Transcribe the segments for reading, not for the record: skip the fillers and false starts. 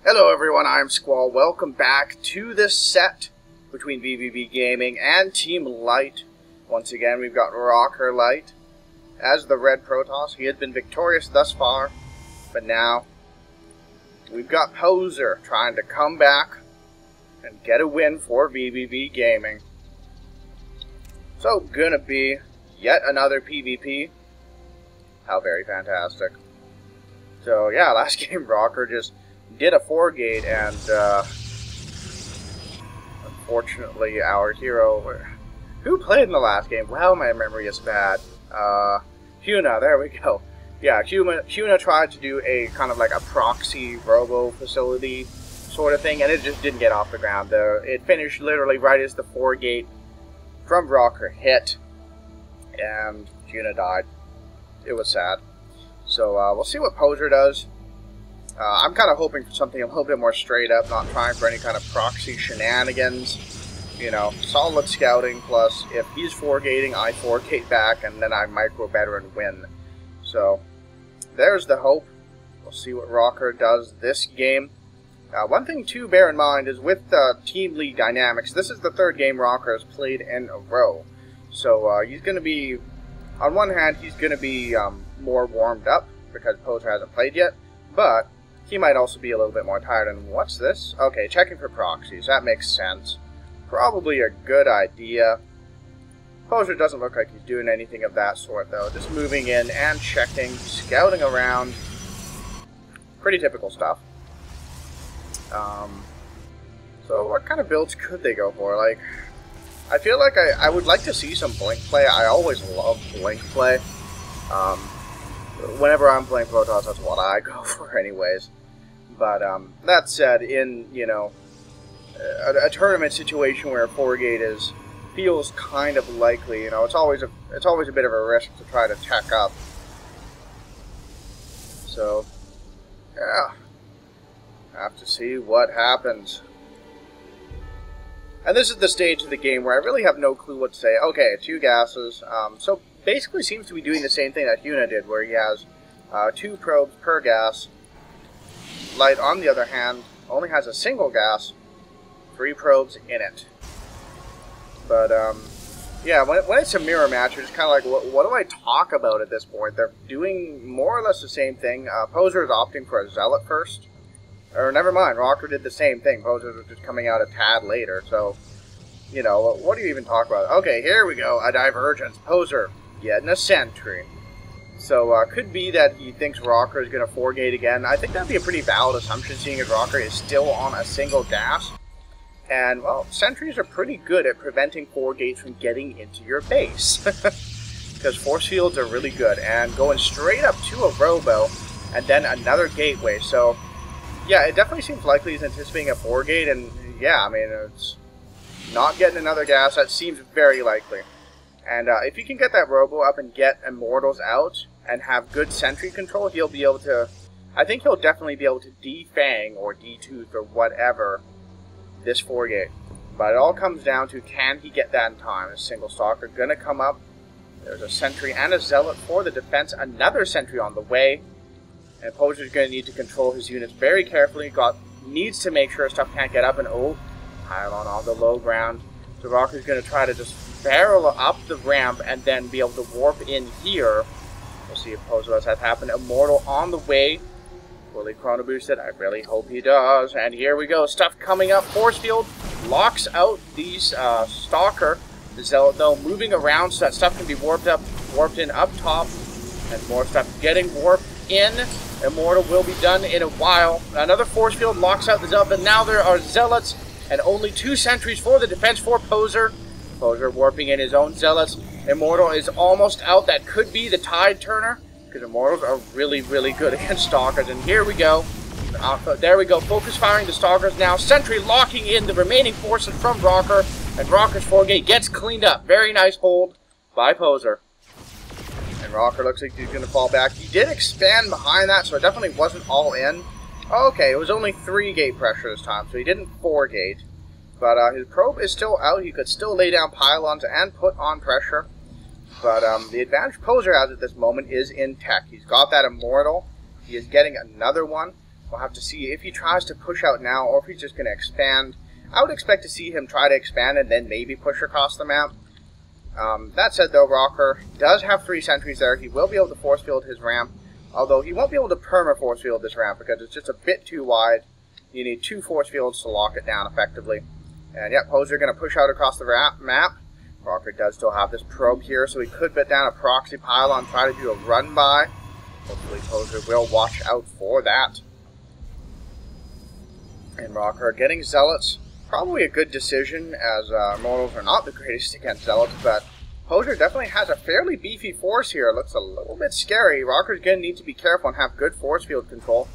Hello everyone, I'm Squall. Welcome back to this set between VVV Gaming and Team Light. Once again, we've got Rocker Light as the Red Protoss. He has been victorious thus far, but now we've got Poser trying to come back and get a win for VVV Gaming. So, gonna be yet another PvP. How very fantastic. So yeah, last game Rocker just did a 4-gate, and unfortunately our hero, who played in the last game? Wow, my memory is bad. Huna, there we go. Yeah, Huna tried to do a kind of like a proxy robo facility sort of thing, and it just didn't get off the ground. It finished literally right as the 4-gate from Rocker hit, and Huna died. It was sad. So we'll see what Poser does. I'm kind of hoping for something a little bit more straight up, not trying for any kind of proxy shenanigans. You know, solid scouting, plus if he's 4-gating, I 4-gate back, and then I micro better and win. So, there's the hope. We'll see what Rocker does this game. One thing to bear in mind is with Team League dynamics, this is the 3rd game Rocker has played in a row. So, he's going to be, on one hand, he's going to be more warmed up, because Poser hasn't played yet, but he might also be a little bit more tired. And what's this? Okay, checking for proxies. That makes sense. Probably a good idea. Poser doesn't look like he's doing anything of that sort, though. Just moving in and checking, scouting around. Pretty typical stuff. So what kind of builds could they go for? Like, I feel like I would like to see some blink play. I always love blink play. Whenever I'm playing Protoss, that's what I go for anyways. But that said, in, you know, a tournament situation where a 4-gate feels kind of likely, you know, it's always a bit of a risk to try to tech up. So, yeah, have to see what happens. And this is the stage of the game where I really have no clue what to say. Okay, 2 gases. So basically seems to be doing the same thing that Huna did, where he has 2 probes per gas. Light, on the other hand, only has a single gas, 3 probes in it. But, yeah, when it's a mirror match, you're just kind of like, what do I talk about at this point? They're doing more or less the same thing. Poser is opting for a Zealot first. Or, never mind, Rocker did the same thing. Poser was just coming out a tad later, so, you know, what do you even talk about? Okay, here we go, a divergence. Poser getting a sentry. So, could be that he thinks Rocker is going to 4-gate again. I think that'd be a pretty valid assumption, seeing as Rocker is still on a single gas. And, well, sentries are pretty good at preventing 4-gates from getting into your base. Because force fields are really good. And going straight up to a robo, and then another gateway. So, yeah, it definitely seems likely he's anticipating a 4-gate. And, yeah, I mean, it's not getting another gas. That seems very likely. And if he can get that robo up and get Immortals out and have good sentry control, he'll be able to... I think he'll definitely be able to defang or detooth or whatever this 4-gate. But it all comes down to, can he get that in time? A single stalker going to come up. There's a sentry and a zealot for the defense. Another sentry on the way. And Poser's going to need to control his units very carefully. Needs to make sure stuff can't get up. And oh, pylon on the low ground. So Rocker's going to try to just barrel up the ramp and then be able to warp in here. We'll see if Poser lets that happen. Immortal on the way. Fully chrono boosted. I really hope he does. And here we go. Stuff coming up. Force field locks out these Stalker. The Zealot, though, moving around so that stuff can be warped in up top. And more stuff getting warped in. Immortal will be done in a while. Another force field locks out the Zealot. But now there are Zealots and only 2 sentries for the defense for Poser. Poser warping in his own Zealots. Immortal is almost out. That could be the tide turner, because Immortals are really, really good against Stalkers. And here we go. There we go. Focus firing the Stalkers now. Sentry locking in the remaining forces from Rocker. And Rocker's 4-gate gets cleaned up. Very nice hold by Poser. And Rocker looks like he's going to fall back. He did expand behind that, so it definitely wasn't all in. Okay, it was only 3-gate pressure this time, so he didn't 4-gate. But his probe is still out. He could still lay down pylons and put on pressure. But the advantage Poser has at this moment is in tech. He's got that Immortal. He is getting another one. We'll have to see if he tries to push out now or if he's just going to expand. I would expect to see him try to expand and then maybe push across the map. That said, though, Rocker does have 3 sentries there. He will be able to force field his ramp, although he won't be able to perma force field this ramp because it's just a bit too wide. You need 2 force fields to lock it down effectively. And yep, Poser going to push out across the map. Rocker does still have this probe here, so he could put down a proxy pylon, try to do a run by. Hopefully Poser will watch out for that. And Rocker getting Zealots. Probably a good decision, as Mortals are not the greatest against Zealots, but Poser definitely has a fairly beefy force here. It looks a little bit scary. Rocker's going to need to be careful and have good force field control.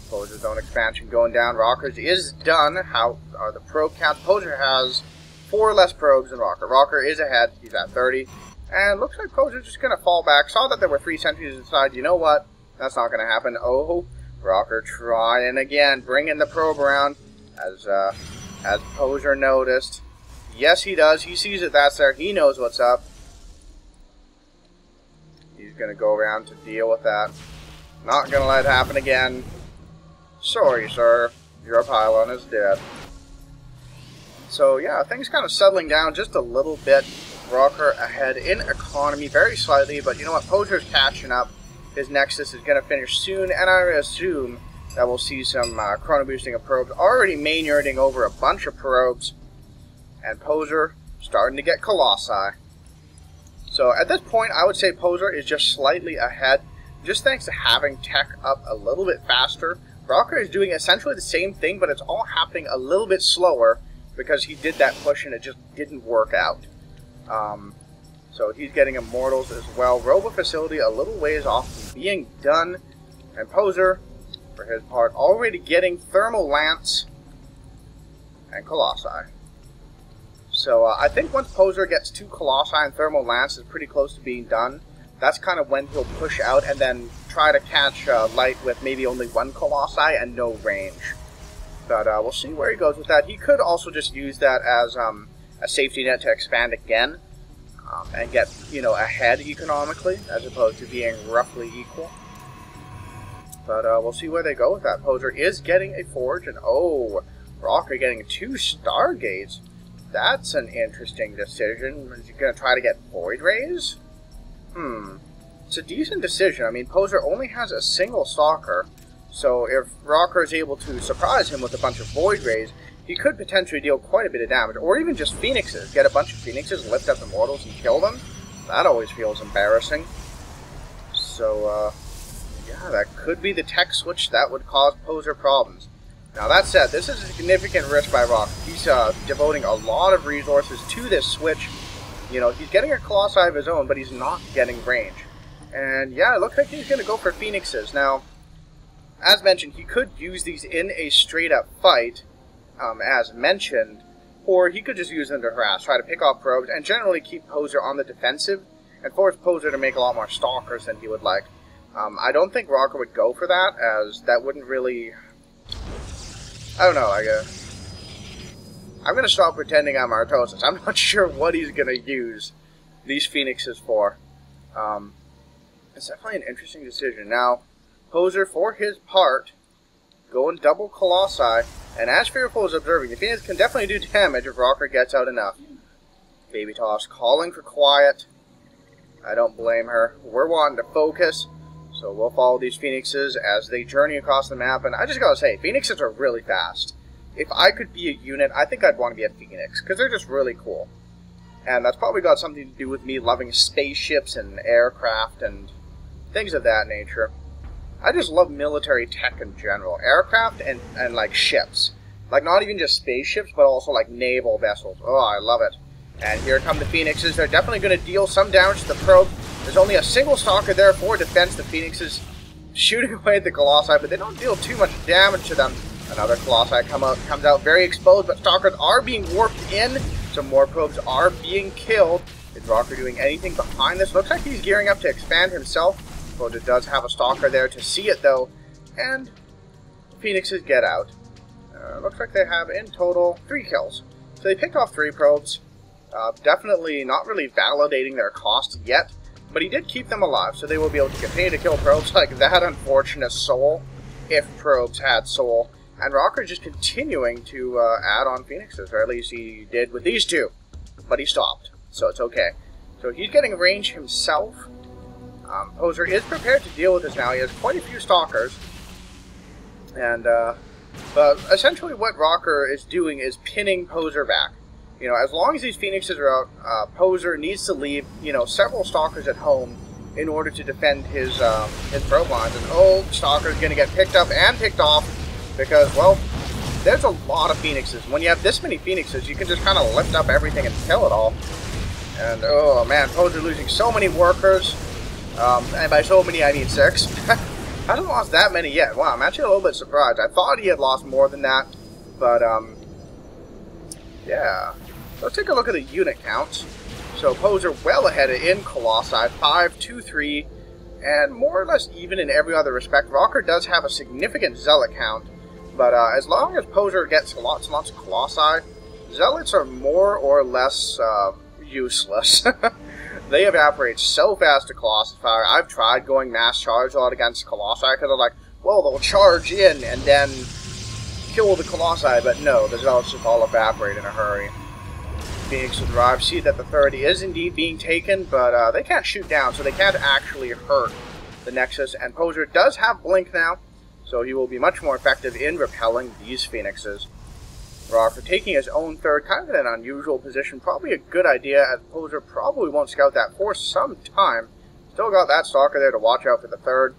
Poser's own expansion going down. Rocker's is done. How are the probe counts? Poser has 4 less probes than Rocker. Rocker is ahead. He's at 30. And looks like Poser's just going to fall back. Saw that there were 3 sentries inside. You know what? That's not going to happen. Oh, Rocker trying again. Bringing the probe around as Poser noticed. Yes, he does. He sees that that's there. He knows what's up. He's going to go around to deal with that. Not going to let it happen again. Sorry, sir. Your pylon is dead. So, yeah, things kind of settling down just a little bit. Rocker ahead in economy, very slightly, but you know what? Poser's catching up. His Nexus is going to finish soon, and I assume that we'll see some chrono boosting of probes. Already main yarding over a bunch of probes, and Poser starting to get Colossi. So at this point, I would say Poser is just slightly ahead, just thanks to having tech up a little bit faster. Rocker is doing essentially the same thing, but it's all happening a little bit slower because he did that push and it just didn't work out. So he's getting Immortals as well. Robo Facility a little ways off from being done, and Poser, for his part, already getting Thermal Lance and Colossi. So I think once Poser gets 2 Colossi and Thermal Lance is pretty close to being done, that's kind of when he'll push out and then try to catch Light with maybe only 1 Colossi and no range. But we'll see where he goes with that. He could also just use that as a safety net to expand again and get, you know, ahead economically as opposed to being roughly equal. But we'll see where they go with that. Poser is getting a Forge, and oh, Rocker getting 2 Stargates. That's an interesting decision. Is he going to try to get Void Rays? It's a decent decision. I mean, Poser only has a single Stalker, so if Rocker is able to surprise him with a bunch of Void Rays, he could potentially deal quite a bit of damage. Or even just Phoenixes. Get a bunch of Phoenixes, lift up Immortals, and kill them. That always feels embarrassing. So, yeah, that could be the tech switch that would cause Poser problems. Now, that said, this is a significant risk by Rocker. He's devoting a lot of resources to this switch. You know, he's getting a Colossi of his own, but he's not getting range. And, yeah, it looks like he's going to go for Phoenixes. Now, as mentioned, he could use these in a straight-up fight, as mentioned, or he could just use them to harass, try to pick off probes, and generally keep Poser on the defensive, and force Poser to make a lot more Stalkers than he would like. I don't think Rocker would go for that, as that wouldn't really... I don't know, I'm going to stop pretending I'm Artosis. I'm not sure what he's going to use these Phoenixes for. It's definitely an interesting decision. Now, Poser, for his part, going double Colossi, and as Fearful is observing, the Phoenix can definitely do damage if Rocker gets out enough. Baby Toss calling for quiet. I don't blame her. We're wanting to focus, so we'll follow these Phoenixes as they journey across the map. And I just gotta say, Phoenixes are really fast. If I could be a unit, I think I'd want to be a Phoenix, because they're just really cool. And that's probably got something to do with me loving spaceships and aircraft and things of that nature. I just love military tech in general. Aircraft and like ships. Like not even just spaceships, but also like naval vessels. Oh, I love it. And here come the Phoenixes. They're definitely going to deal some damage to the probe. There's only a single Stalker there for defense. The Phoenixes shooting away at the Colossi, but they don't deal too much damage to them. Another Colossi comes out very exposed, but Stalkers are being warped in. Some more probes are being killed. Is Rocker doing anything behind this? Looks like he's gearing up to expand himself. Poser does have a Stalker there to see it, though. And the Phoenixes get out. Looks like they have, in total, 3 kills. So they picked off 3 probes. Definitely not really validating their cost yet. But he did keep them alive, so they will be able to continue to kill probes like that unfortunate soul. if probes had soul. And Rocker just continuing to add on Phoenixes, or at least he did with these two. But he stopped, so it's okay. So he's getting range himself. Poser is prepared to deal with this now. He has quite a few Stalkers. And, but essentially what Rocker is doing is pinning Poser back. You know, as long as these Phoenixes are out, Poser needs to leave, you know, several Stalkers at home in order to defend his probe lines. And, oh, Stalker's going to get picked up and picked off because, well, there's a lot of Phoenixes. When you have this many Phoenixes, you can just kind of lift up everything and kill it all. And, oh, man, Poser losing so many workers. And by so many, I mean 6. Hasn't lost that many yet. Wow, I'm actually a little bit surprised. I thought he had lost more than that. But, yeah. Let's take a look at the unit counts. So, Poser well ahead in Colossi. 5, 2, 3. And more or less even in every other respect. Rocker does have a significant Zealot count. But as long as Poser gets lots and lots of Colossi, Zealots are more or less useless. They evaporate so fast to Colossus Fire. I've tried going mass charge a lot against Colossi because I'm like, well, they'll charge in and then kill the Colossi, but no, the Zealots just all evaporate in a hurry. Phoenix will arrive, see that the 30 is indeed being taken, but they can't shoot down, so they can't actually hurt the Nexus, and Poser does have Blink now, so he will be much more effective in repelling these Phoenixes. Rocker taking his own third, kind of in an unusual position, probably a good idea, as Poser probably won't scout that for some time. Still got that Stalker there to watch out for the third.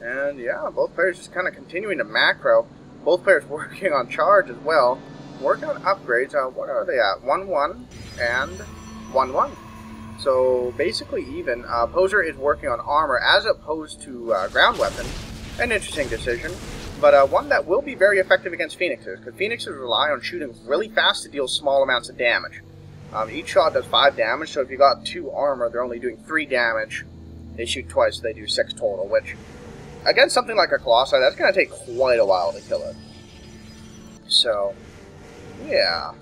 And yeah, both players just kind of continuing to macro. Both players working on charge as well. Working on upgrades. What are they at? 1-1 and 1-1. So basically even. Poser is working on armor as opposed to ground weapon. An interesting decision. But one that will be very effective against Phoenixes, because Phoenixes rely on shooting really fast to deal small amounts of damage. Each shot does 5 damage, so if you got 2 armor, they're only doing 3 damage. They shoot twice, so they do 6 total, which, against something like a Colossi, that's going to take quite a while to kill it. So, yeah.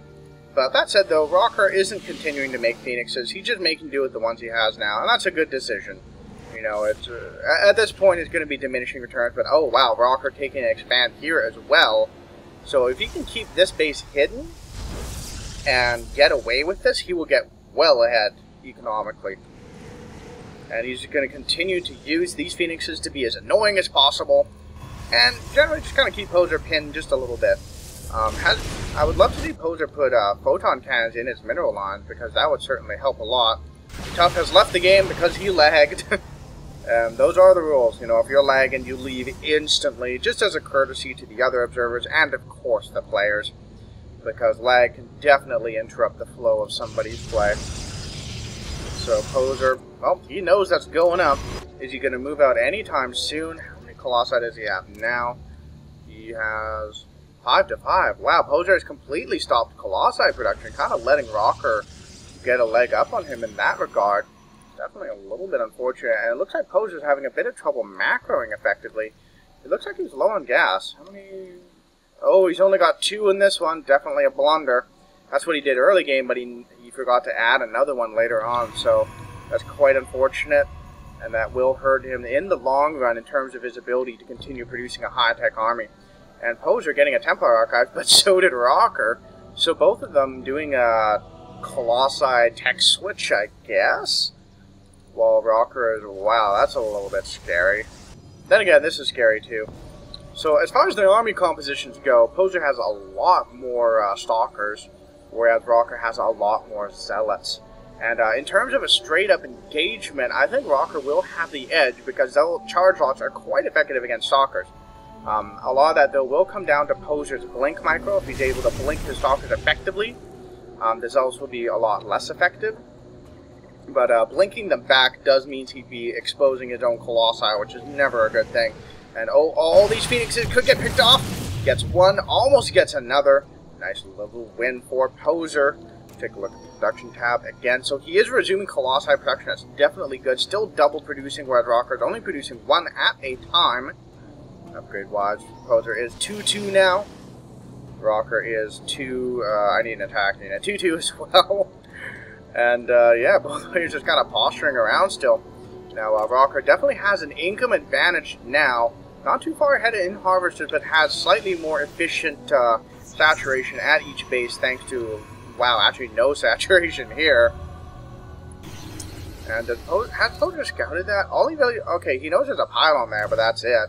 But that said, though, Rocker isn't continuing to make Phoenixes. He's just making do with the ones he has now, and that's a good decision. You know, it's at this point it's going to be diminishing returns, but oh wow, Rocker taking an expand here as well. So if he can keep this base hidden and get away with this, he will get well ahead economically. And he's going to continue to use these Phoenixes to be as annoying as possible, and generally just kind of keep Poser pinned just a little bit. I would love to see Poser put photon cannons in his mineral lines, because that would certainly help a lot. Tough has left the game because he lagged. Those are the rules. You know, if you're lagging, you leave instantly, just as a courtesy to the other observers and, of course, the players. Because lag can definitely interrupt the flow of somebody's play. So, Poser, well, he knows that's going up. Is he going to move out anytime soon? How many Colossi does he have now? He has 5 to 5. Wow, Poser has completely stopped Colossi production, kind of letting Rocker get a leg up on him in that regard. Definitely a little bit unfortunate, and it looks like Poser's having a bit of trouble macroing effectively. It looks like he's low on gas. How many? Oh, he's only got 2 in this one. Definitely a blunder. That's what he did early game, but he forgot to add another one later on, so that's quite unfortunate, and that will hurt him in the long run in terms of his ability to continue producing a high-tech army. And Poser getting a Templar Archive, but so did Rocker. So both of them doing a Colossi tech switch, I guess? While Rocker is, wow, that's a little bit scary. Then again, this is scary too. So as far as the army compositions go, Poser has a lot more Stalkers, whereas Rocker has a lot more Zealots. And in terms of a straight-up engagement, I think Rocker will have the edge, because Zealot charge lots are quite effective against Stalkers. A lot of that, though, will come down to Poser's Blink micro. If he's able to blink his Stalkers effectively, the Zealots will be a lot less effective. But blinking them back does mean he'd be exposing his own Colossi, which is never a good thing. And oh, all these Phoenixes could get picked off. Gets one, almost gets another. Nice little win for Poser. Take a look at the production tab again. So he is resuming Colossi production. That's definitely good. Still double producing, whereas Rocker is only producing 1 at a time. Upgrade-wise, Poser is 2-2 now. Rocker is 2, I need an attack, I need a 2-2 as well. And, yeah, both players just kind of posturing around still. Now, Rocker definitely has an income advantage now. Not too far ahead in Harvesters, but has slightly more efficient saturation at each base thanks to, wow, actually no saturation here. And has Poser scouted that? All he really, okay, he knows there's a pylon there, but that's it.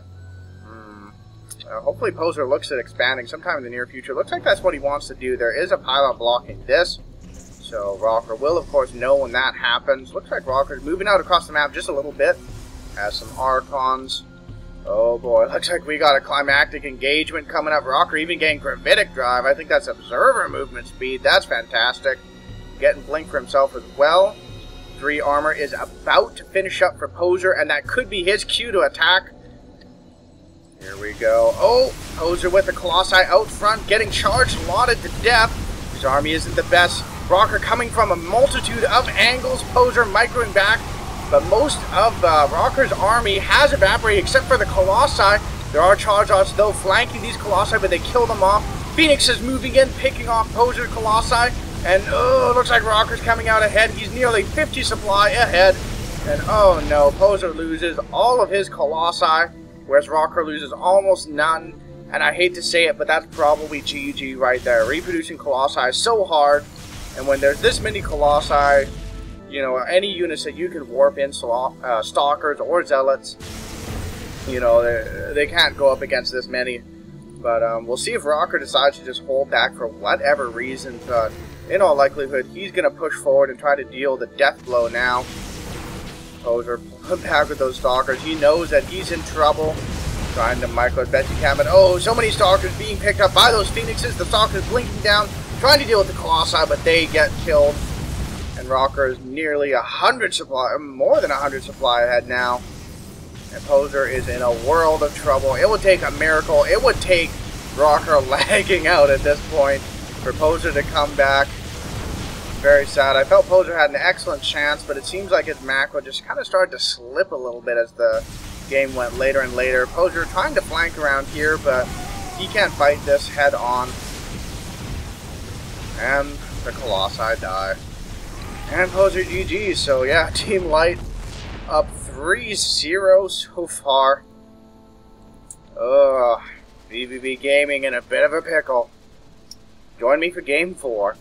Hopefully Poser looks at expanding sometime in the near future. Looks like that's what he wants to do. There is a pylon blocking this. So Rocker will, of course, know when that happens. Looks like Rocker's moving out across the map just a little bit. Has some Archons. Oh boy, looks like we got a climactic engagement coming up. Rocker even getting Gravitic Drive. I think that's Observer movement speed. That's fantastic. Getting Blink for himself as well. 3 armor is about to finish up for Poser, and that could be his cue to attack. Here we go. Oh, Poser with the Colossi out front, getting charged, lauded to death. His army isn't the best. Rocker coming from a multitude of angles. Poser microing back. But most of Rocker's army has evaporated except for the Colossi. There are Charge-Outs though flanking these Colossi, but they kill them off. Phoenix is moving in, picking off Poser's Colossi. And oh, it looks like Rocker's coming out ahead. He's nearly 50 supply ahead. And oh no, Poser loses all of his Colossi, whereas Rocker loses almost none. And I hate to say it, but that's probably GG right there. Reproducing Colossi is so hard. And when there's this many Colossi, you know, any units that you can warp in, Stalkers or Zealots, you know, they can't go up against this many. But we'll see if Rocker decides to just hold back for whatever reason. But in all likelihood, he's going to push forward and try to deal the death blow now. Poser back with those Stalkers. He knows that he's in trouble. Trying to micro as best he can. But oh, so many Stalkers being picked up by those Phoenixes. The Stalkers blinking down. Trying to deal with the Colossi, but they get killed. And Rocker is nearly 100 supply, more than 100 supply ahead now. And Poser is in a world of trouble. It would take a miracle. It would take Rocker lagging out at this point for Poser to come back. Very sad. I felt Poser had an excellent chance, but it seems like his macro just kind of started to slip a little bit as the game went later and later. Poser trying to flank around here, but he can't fight this head on. And the Colossi die. And Poser GG. So yeah, Team Light up 3-0 so far. Ugh. BBB Gaming in a bit of a pickle. Join me for Game 4.